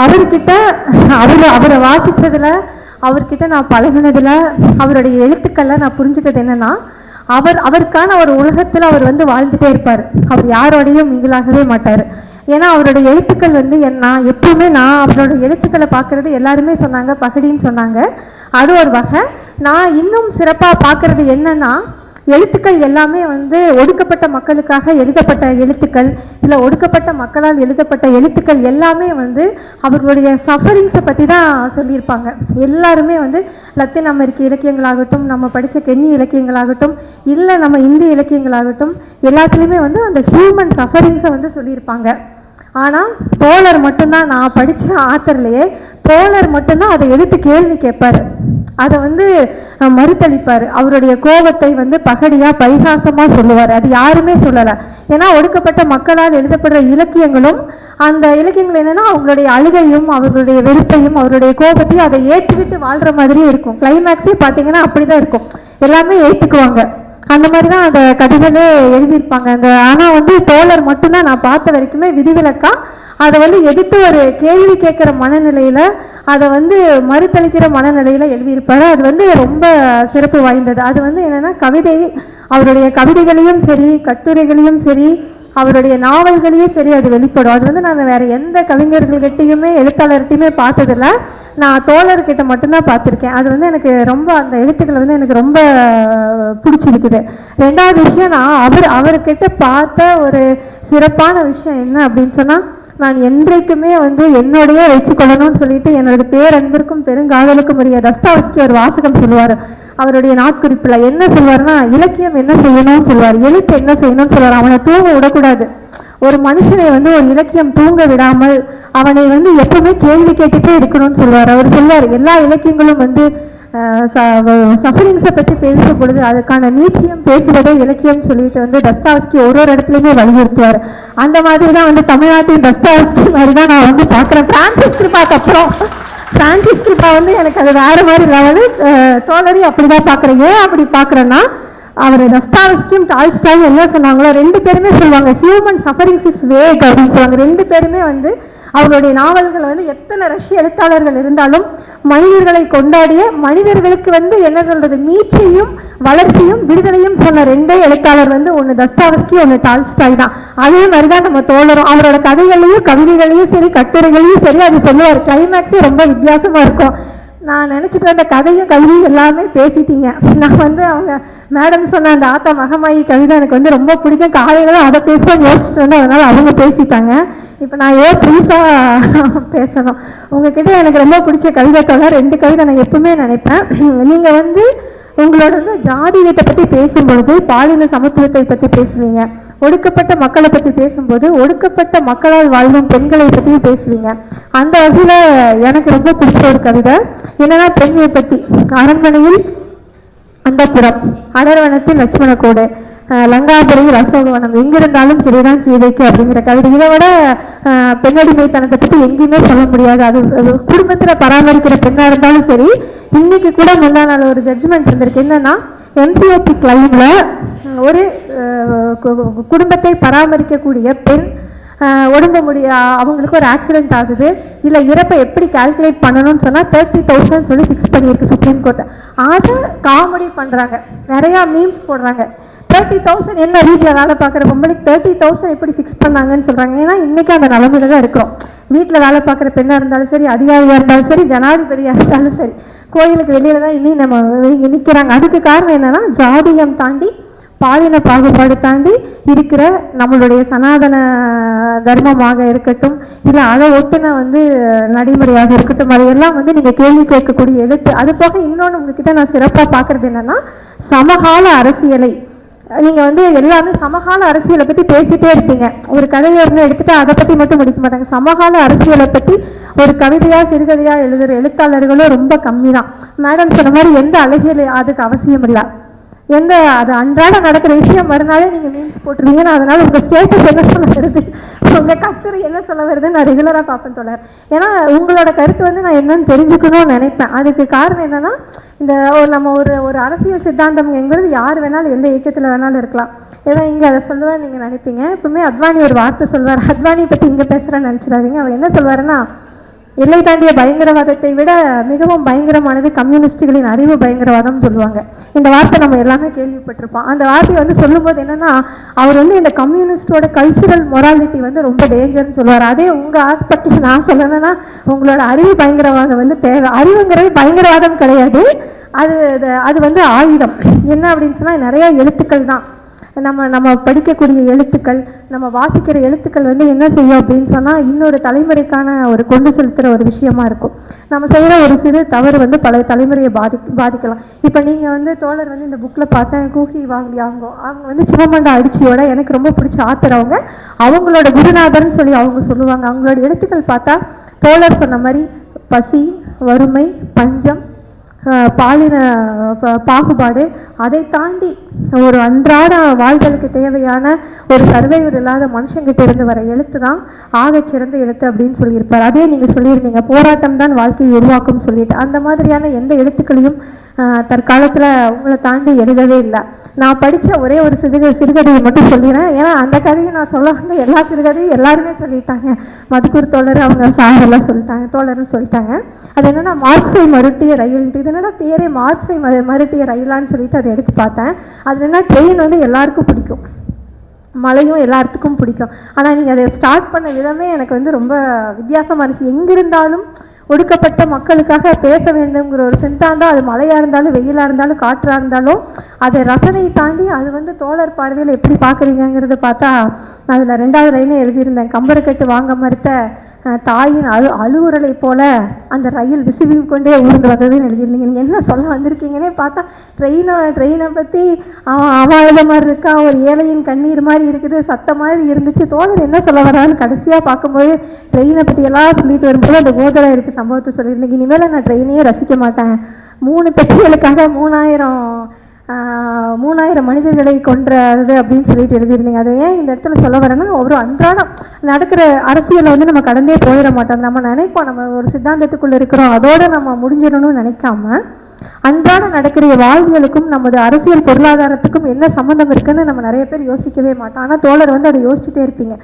அவர்கிட்ட அவரை வாசித்ததில், அவர்கிட்ட நான் பழகினதில், அவருடைய எழுத்துக்களில் நான் புரிஞ்சுக்கிறது என்னென்னா, அவருக்கான ஒரு உலகத்தில் அவர் வந்து வாழ்ந்துகிட்டே இருப்பார். அவர் யாரோடையும் மிங்கிலாகவே மாட்டார். ஏன்னா அவருடைய எழுத்துக்கள் வந்து நான் எப்பவுமே அவரோட எழுத்துக்களை பார்க்குறது, எல்லாருமே சொன்னாங்க பகடின்னு சொன்னாங்க. அது ஒரு வகை. நான் இன்னும் சிறப்பாக பார்க்குறது என்னென்னா, எழுத்துக்கள் எல்லாமே வந்து ஒடுக்கப்பட்ட மக்களுக்காக எழுதப்பட்ட எழுத்துக்கள், இல்லை ஒடுக்கப்பட்ட மக்களால் எழுதப்பட்ட எழுத்துக்கள் எல்லாமே வந்து அவர்களுடைய சஃபரிங்ஸை பற்றி தான் சொல்லியிருப்பாங்க. எல்லாருமே வந்து லத்தீன் அமெரிக்க இலக்கியங்களாகட்டும், நம்ம படித்த கென்னி இலக்கியங்களாகட்டும், இல்லை நம்ம இந்திய இலக்கியங்களாகட்டும், எல்லாத்துலேயுமே வந்து அந்த ஹியூமன் சஃபரிங்ஸை வந்து சொல்லியிருப்பாங்க. ஆனால் தோழர் மட்டும்தான், நான் படித்த ஆத்தர்லேயே தோழர் மட்டும்தான் அதை எடுத்து கேள்வி கேட்பார், அதை வந்து மறுத்தளிப்பார். அவருடைய கோபத்தை வந்து பகடியாக பரிகாசமாக சொல்லுவார். அது யாருமே சொல்லலை. ஏன்னா ஒடுக்கப்பட்ட மக்களால் எழுதப்படுற இலக்கியங்களும், அந்த இலக்கியங்கள் என்னென்னா அவங்களுடைய அழுகையும் அவர்களுடைய வெறுப்பையும் அவருடைய கோபத்தையும் அதை ஏற்றுக்கிட்டு வாழ்கிற மாதிரியும் இருக்கும். கிளைமேக்ஸே பார்த்தீங்கன்னா அப்படி தான் இருக்கும், எல்லாமே ஏற்றுக்குவாங்க. அந்த மாதிரி தான் அந்த கதைகளே எழுதியிருப்பாங்க. ஆனால் வந்து தோழர் மட்டும்தான் நான் பார்த்த வரைக்குமே விதிவிலக்கா அதை வந்து எதிர்த்து ஒரு கேள்வி கேட்குற மனநிலையில், அதை வந்து மறுத்தளிக்கிற மனநிலையில் எழுதியிருப்பார். அது வந்து ரொம்ப சிறப்பு வாய்ந்தது. அது வந்து என்னென்னா கவிதை, அவருடைய கவிதைகளையும் சரி, கட்டுரைகளையும் சரி, அவருடைய நாவல்களையும் சரி அது வெளிப்படும். அது வந்து நான் வேறு எந்த கவிஞர்கள்கிட்டையுமே எழுத்தாளர்கிட்டையுமே பார்த்ததில்லை. நான் தோழர்கிட்ட மட்டும்தான் பார்த்துருக்கேன். அது வந்து எனக்கு ரொம்ப, அந்த எழுத்துக்களை வந்து எனக்கு ரொம்ப பிடிச்சிருக்குது. ரெண்டாவது விஷயம், நான் அவர்கிட்ட பார்த்த ஒரு சிறப்பான விஷயம் என்ன அப்படின்னு சொன்னால், நான் என்றைக்குமே வந்து என்னோடையே வச்சுக்கொள்ளணும்னு சொல்லிட்டு என்னோட பேரன்பிற்கும் பெருங்காதலுக்கும் உரிய தஸ்தாவஸ்கி ஒரு வாசகம் சொல்லுவார். அவருடைய நாட்குறிப்பில் என்ன சொல்வார்னா, இலக்கியம் என்ன செய்யணும்னு சொல்வார், எழுத்து என்ன செய்யணும்னு சொல்வார். அவனை தூங்க விடக்கூடாது. ஒரு மனுஷனை வந்து ஒரு இலக்கியம் தூங்க விடாமல் அவனை வந்து எப்பவுமே கேள்வி கேட்டுட்டே இருக்கணும்னு சொல்வார். அவர் சொல்வார், எல்லா இலக்கியங்களும் வந்து சஃபரிங்ஸை பற்றி பேசும் பொழுது அதுக்கான நீட்டியம் பேசுவதே இலக்கியம்னு சொல்லிட்டு வந்து தஸ்தாவஸ்கி ஒரு இடத்துலையுமே வலியுறுத்துவார். அந்த மாதிரி தான் வந்து தமிழ்நாட்டின் தஸ்தாவஸ்கி மாதிரி தான் நான் வந்து பார்க்குறேன். பிரான்சிஸ் கிருபாக்கு அப்புறம் பிரான்சிஸ் கிருபா வந்து எனக்கு அது வேறு மாதிரி லெவலு. தோழரி அப்படி தான் பார்க்குறேன். ஏன் அப்படி பார்க்குறேன்னா, அவர் தஸ்தாவஸ்கியும் டால்ஸ்டாயும் என்ன சொன்னாங்களோ, ரெண்டு பேருமே சொல்லுவாங்க ஹியூமன் சஃபரிங்ஸ் இஸ் வேக் அப்படின்னு சொல்லுவாங்க. ரெண்டு பேருமே வந்து அவருடைய நாவல்கள் வந்து எத்தனை ரஷ்ய எழுத்தாளர்கள் இருந்தாலும் மனிதர்களை கொண்டாடிய, மனிதர்களுக்கு வந்து என்ன சொல்றது, மீட்சியும் வளர்ச்சியும் விடுதலையும் சொன்ன ரெண்டே எழுத்தாளர் வந்து ஒன்று தஸ்தாவஸ்கி, ஒன்று டால்ஸ்டாய் தான். அதே மாதிரி தான் நம்ம தோழரும் அவரோட கதைகளையும் கவிதைகளையும் சரி கட்டுரைகளையும் சரி அது சொல்லுவார். கிளைமேக்ஸே ரொம்ப வித்தியாசமாக இருக்கும். நான் நினச்சிட்டு வந்த கதையும் கவிதையும் எல்லாமே பேசிட்டீங்க. நான் வந்து அவங்க மேடம் சொன்ன அந்த ஆத்தா மகமாயி கவிதை எனக்கு வந்து ரொம்ப பிடிக்கும். காலையில் தான் அதை பேசுவேன் யோசிச்சுட்டு வந்து, அதனால் அவங்க பேசிட்டாங்க. இப்போ நான் புதுசாக பேசணும் உங்ககிட்ட. எனக்கு ரொம்ப பிடிச்ச கவிதை தோழர், ரெண்டு கவிதை நான் எப்பவுமே நினைப்பேன். நீங்கள் வந்து உங்களோட வந்து ஜாதியத்தை பற்றி பேசும்பொழுது பாலின சமத்துவத்தை பற்றி பேசுவீங்க, ஒடுக்கப்பட்ட மக்களை பற்றி பேசும்போது ஒடுக்கப்பட்ட மக்களால் வாழும் பெண்களை பற்றியும் பேசுவீங்க. அந்த வகையில் எனக்கு ரொம்ப பிடிச்ச ஒரு கவிதை என்னன்னா, பெண்களை பற்றி. அரண்மனையில் அந்தப்புறம், அடர்வனத்தில் லட்சுமண கோடு, லங்காபுரியில் அசோகவனம், எங்கிருந்தாலும் சரிதான் சீதைக்கு அப்படிங்கிற கவிதை. இதை விட பெண்ணடிமைத்தனத்தை பற்றி எங்கேயுமே சொல்ல முடியாது. அது குடும்பத்தில் பராமரிக்கிற பெண்ணாக இருந்தாலும் சரி. இன்னைக்கு கூட முந்தா நாள் ஒரு ஜட்ஜ்மெண்ட் இருந்திருக்கு. என்னன்னா, எம்சிஓபி கிளைமில் ஒரு குடும்பத்தை பராமரிக்கக்கூடிய பெண் உடம்பு அவங்களுக்கு ஒரு ஆக்சிடென்ட் ஆகுது, இல்லை இறப்பை எப்படி கால்குலேட் பண்ணணும்னு சொன்னால் 30,000 சொல்லி ஃபிக்ஸ் பண்ணியிருக்கு சுப்ரீம் கோர்ட். அதை காமெடி பண்ணுறாங்க, நிறையா மீம்ஸ் போடுறாங்க. 30,000 என்ன, வீட்டில் வேலை பார்க்குற பொம்பளைக்கு 30,000 எப்படி ஃபிக்ஸ் பண்ணாங்கன்னு சொல்கிறாங்க. ஏன்னா இன்றைக்கி அந்த நிலைமையில தான் இருக்கிறோம். வீட்டில் வேலை பார்க்குற பெண்ணாக இருந்தாலும் சரி, அதிகாரியாக இருந்தாலும் சரி, ஜனாதிபதியாக இருந்தாலும் சரி, கோயிலுக்கு வெளியில் தான் இன்னும் நம்ம நிற்கிறாங்க. அதுக்கு காரணம் என்னென்னா, ஜாதியம் தாண்டி பாலின பாகுபாடு தாண்டி இருக்கிற நம்மளுடைய சனாதன தர்மமாக இருக்கட்டும், இல்லை அதை ஒட்டுன வந்து நடைமுறையாக இருக்கட்டும், அதையெல்லாம் வந்து நீங்கள் கேள்வி கேட்கக்கூடிய எழுத்து. அது போக இன்னொன்று உங்ககிட்ட நான் சிறப்பாக பார்க்குறது என்னென்னா, சமகால அரசியலை நீங்கள் வந்து எல்லாமே சமகால அரசியலை பற்றி பேசிகிட்டே இருப்பீங்க. ஒரு கதையை இருந்து எடுத்துகிட்டு அதை பற்றி மட்டும் முடிக்க மாட்டாங்க. சமகால அரசியலை பற்றி ஒரு கவிதையாக சிறுகதையாக எழுதுகிற எழுத்தாளர்களும் ரொம்ப கம்மி தான். மேடம் சொன்ன மாதிரி எந்த அழகியல் அதுக்கு அவசியம் இல்லை. அது அன்றாட நடக்கிற விஷயம் மறுநாளே நீங்கள் மீம்ஸ் போட்டுருவீங்க. நான் அதனால் உங்கள் ஸ்டேட்டஸ் என்ன சொல்ல வருது, உங்கள் கட்டுரை என்ன சொல்ல வருதுன்னு நான் ரெகுலராக பார்ப்பேன் தோழர். ஏன்னா உங்களோட கருத்து வந்து நான் என்னன்னு தெரிஞ்சுக்கணும்னு நினைப்பேன். அதுக்கு காரணம் என்னென்னா, இந்த நம்ம ஒரு அரசியல் சித்தாந்தம்ங்கிறது யார் வேணாலும் எந்த இயக்கத்தில் வேணாலும் இருக்கலாம். ஏன்னா இங்கே அதை சொல்லுவேன்னு நீங்கள் நினைப்பீங்க. எப்பவுமே அத்வானி ஒரு வார்த்தை சொல்வார். அத்வானி பற்றி இங்கே பேசுகிறேன்னு நினச்சிடாதீங்க. அவர் என்ன சொல்வாருன்னா, எல்லை தாண்டிய பயங்கரவாதத்தை விட மிகவும் பயங்கரமானது கம்யூனிஸ்டுகளின் அறிவு பயங்கரவாதம் சொல்லுவாங்க. இந்த வார்த்தை நம்ம எல்லாமே கேள்விப்பட்டிருப்போம். அந்த வார்த்தையை வந்து சொல்லும்போது என்னன்னா, அவர் வந்து இந்த கம்யூனிஸ்டோட கல்ச்சுரல் மொராலிட்டி வந்து ரொம்ப டேஞ்சர்னு சொல்லுவார். அதே உங்கள் ஆஸ்பெக்டில் நான் சொல்லணும்னா, உங்களோட அறிவு பயங்கரவாதம் வந்து தேவை. அறிவுங்கிறது பயங்கரவாதம் கிடையாது, அது வந்து ஆயுதம். என்ன அப்படின்னு சொன்னால், நிறைய எழுத்துக்கள் தான் நம்ம படிக்கக்கூடிய எழுத்துக்கள், நம்ம வாசிக்கிற எழுத்துக்கள் வந்து என்ன செய்யும் அப்படின்னு சொன்னால், இன்னொரு தலைமுறைக்கான ஒரு கொண்டு செலுத்துகிற ஒரு விஷயமா இருக்கும். நம்ம செய்கிற ஒரு சிறு தவறு வந்து பல தலைமுறையை பாதிக்கலாம். இப்போ நீங்கள் வந்து தோழர் வந்து இந்த புக்கில் பார்த்தேன், கூகி வாங்கியாங்கோ, அவங்க வந்து சிவமண்டா அடிச்சியோட எனக்கு ரொம்ப பிடிச்ச ஆத்தர். அவங்களோட குருநாதர்னு சொல்லி அவங்க சொல்லுவாங்க. அவங்களோட எழுத்துக்கள் பார்த்தா தோழர் சொன்ன மாதிரி பசி, வறுமை, பஞ்சம், பாலின பாகுபாடு, அதை தாண்டி ஒரு அன்றாட வாழ்களுக்கு தேவையான ஒரு சர்வைவர் இல்லாத மனுஷங்கிட்ட இருந்து வர எழுத்து தான் ஆகச்சிறந்த எழுத்து அப்படின்னு சொல்லியிருப்பார். அதே நீங்கள் சொல்லியிருந்தீங்க, போராட்டம் தான் வாழ்க்கையை உருவாக்கும் சொல்லிட்டு. அந்த மாதிரியான எந்த எழுத்துக்களையும் தற்காலத்தில் உங்களை தாண்டி எழுதவே இல்லை. நான் படித்த ஒரே ஒரு சிறுகதையை மட்டும் சொல்லிடுறேன். ஏன்னா அந்த கதையை நான் சொல்ல வந்து எல்லா சிறுகதையும் எல்லாருமே சொல்லிட்டாங்க. மதுக்கூர் தோழர் அவங்க சாரெல்லாம் சொல்லிட்டாங்க, தோழர்னு சொல்லிட்டாங்க. அது என்னென்னா மார்க்ஸை மறுட்டிய ரயில்ன்ட்டு. இது என்னென்னா பேரே மார்க்ஸை மறுட்டிய ரயிலான்னு சொல்லிட்டு அதை எடுத்து பார்த்தேன். அது என்ன, ட்ரெயின் வந்து எல்லாருக்கும் பிடிக்கும், மழையும் எல்லாத்துக்கும் பிடிக்கும். ஆனால் நீங்கள் அதை ஸ்டார்ட் பண்ண விதமே எனக்கு வந்து ரொம்ப வித்தியாசமாக இருந்துச்சு. எங்கிருந்தாலும் ஒடுக்கப்பட்ட மக்களுக்காக பேச வேண்டுங்கிற ஒரு சிந்தாந்தம், அது மழையாக இருந்தாலும் வெயிலாக இருந்தாலும் காற்றாக இருந்தாலும் அதை ரசனையை தாண்டி அது வந்து தோழர் பார்வையில் எப்படி பார்க்குறீங்கிறத பார்த்தா, அதில் 2வது லைனே எழுதியிருந்தேன், கம்பரைக்கட்டு வாங்க மறுத்த தாயின் அழுகுறலை போல அந்த ரயில் விசுவி கொண்டே ஊர்ந்து வந்ததுன்னு எழுதியிருந்தீங்க. நீங்கள் என்ன சொல்ல வந்திருக்கீங்கன்னே பார்த்தா ட்ரெயினை பற்றி அவன் எழுத மாதிரி இருக்கா, ஒரு ஏழையின் கண்ணீர் மாதிரி இருக்குது, சத்தம் மாதிரி இருந்துச்சு. தோழர் என்ன சொல்ல வரான்னு கடைசியாக பார்க்கும்போது ட்ரெயினை பற்றி எல்லாம் சொல்லிட்டு வரும்போது அந்த கோதலை இருக்குது சம்பவத்தை சொல்லியிருந்தீங்க. இனிமேல் நான் ட்ரெயினையே ரசிக்க மாட்டேன், 3 பெட்டிகளுக்காக 3000 மனிதர்களை கொன்றது அப்படின்னு சொல்லிட்டு எழுதியிருந்தீங்க. அதை ஏன் இந்த இடத்துல சொல்ல வரேன்னா, ஒரு அன்றாடம் நடக்கிற அரசியலை வந்து நம்ம கடந்தே போயிட மாட்டோம். நம்ம நினைப்போம் நம்ம ஒரு சித்தாந்தத்துக்குள்ளே இருக்கிறோம், அதோடு நம்ம முடிஞ்சிடணும்னு நினைக்காம, அன்றாடம் நடக்கிற வாழ்வியலுக்கும் நமது அரசியல் பொருளாதாரத்துக்கும் என்ன சம்மந்தம் இருக்குன்னு நம்ம நிறைய பேர் யோசிக்கவே மாட்டோம். ஆனால் தோழர் வந்து அதை யோசிச்சுட்டே இருப்பீங்க.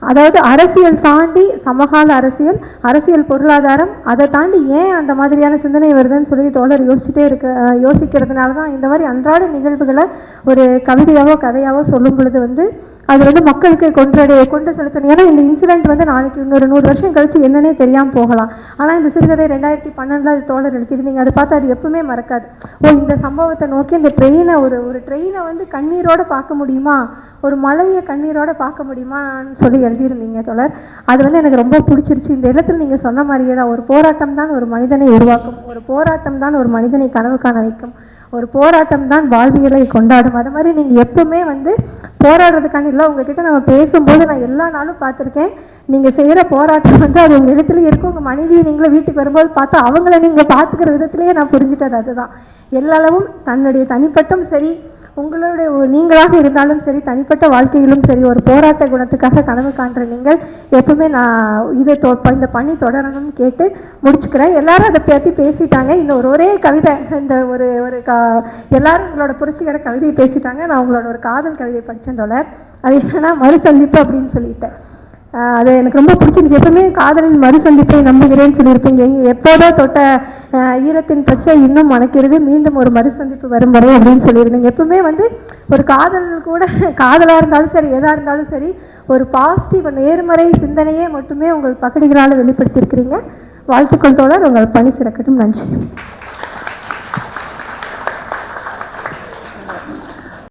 அதாவது அரசியல் தாண்டி சமகால அரசியல் பொருளாதாரம், அதை தாண்டி ஏன் அந்த மாதிரியான சிந்தனை வருதுன்னு சொல்லி தோழர் யோசிக்கிறதுனால தான் இந்த மாதிரி அன்றாட நிகழ்வுகளை ஒரு கவிதையாவோ கதையாவோ சொல்லும் பொழுது வந்து அது வந்து மக்களுக்கு கொண்டு செலுத்தணும். ஏன்னா இந்த இன்சிடென்ட் வந்து நாளைக்கு இன்னொரு 100 வருஷம் கழிச்சு என்னன்னே தெரியாமல் போகலாம். ஆனால் இந்த சிறுகதை 2012 அது தோழர் எழுதியிருந்தீங்க. அதை பார்த்து அது எப்பவுமே மறக்காது. இந்த சம்பவத்தை நோக்கி இந்த ட்ரெயினை ஒரு ட்ரெயினை வந்து கண்ணீரோடு பார்க்க முடியுமா, ஒரு மலையை கண்ணீரோடு பார்க்க முடியுமான்னு சொல்லி எழுதியிருந்தீங்க தோழர். அது வந்து எனக்கு ரொம்ப பிடிச்சிருச்சு. இந்த இடத்துல நீங்கள் சொன்ன மாதிரியே தான், ஒரு போராட்டம் தான் ஒரு மனிதனை உருவாக்கும், ஒரு போராட்டம் தான் ஒரு மனிதனை கனவு காண வைக்கும், ஒரு போராட்டம் தான் வாழ்வியலை கொண்டாடும். அது மாதிரி நீங்கள் எப்பவுமே வந்து போராடுறதுக்கான இல்லை. உங்ககிட்ட நம்ம பேசும்போது நான் எல்லா நாளும் பார்த்துருக்கேன், நீங்கள் செய்கிற போராட்டம் வந்து அது உங்கள் இடத்துலையே இருக்கும். உங்கள் மனைவியை நீங்களே வீட்டுக்கு வரும்போது பார்த்தா அவங்கள நீங்கள் பார்த்துக்கிற விதத்துலேயே நான் புரிஞ்சுட்டது அதுதான். எல்லாளவும் தன்னுடைய தனிப்பட்டும் சரி, உங்களுடைய நீங்களாக இருந்தாலும் சரி, தனிப்பட்ட வாழ்க்கையிலும் சரி, ஒரு போராட்ட குணத்துக்காக கனவு காண்ற நீங்கள் எப்பவுமே நான் இந்த பணி தொடரணும்னு கேட்டு முடிச்சுக்கிறேன். எல்லாரும் அதை பற்றி பேசிட்டாங்க. இன்னும் ஒரே கவிதை, இந்த எல்லாரும் உங்களோட புரட்சிகர கவிதையை பேசிட்டாங்க. நான் உங்களோட ஒரு காதல் கவிதை படித்தேன் தோழர். அது என்னன்னா மறுசந்திப்பு அப்படின்னு சொல்லிட்டேன். அது எனக்கு ரொம்ப பிடிச்சிருந்துச்சு. எப்பவுமே காதலின் மறுசந்திப்பை நம்புகிறேன்னு சொல்லியிருப்பீங்க. எப்போதோ தொட்ட ஈரத்தின் பச்சை இன்னும் மணக்கிறது, மீண்டும் ஒரு மறுசந்திப்பு வரும் வரை அப்படின்னு சொல்லியிருந்தீங்க. எப்பவுமே வந்து ஒரு காதல் கூட, காதலாக இருந்தாலும் சரி, எதாக இருந்தாலும் சரி, ஒரு பாசிட்டிவ் நேர்மறை சிந்தனையே மட்டுமே உங்கள் பக்கடிகளால் வெளிப்படுத்தியிருக்கிறீங்க. வாழ்த்துக்கள் தோழர், உங்கள் பணி சிறக்கட்டும். நன்றி.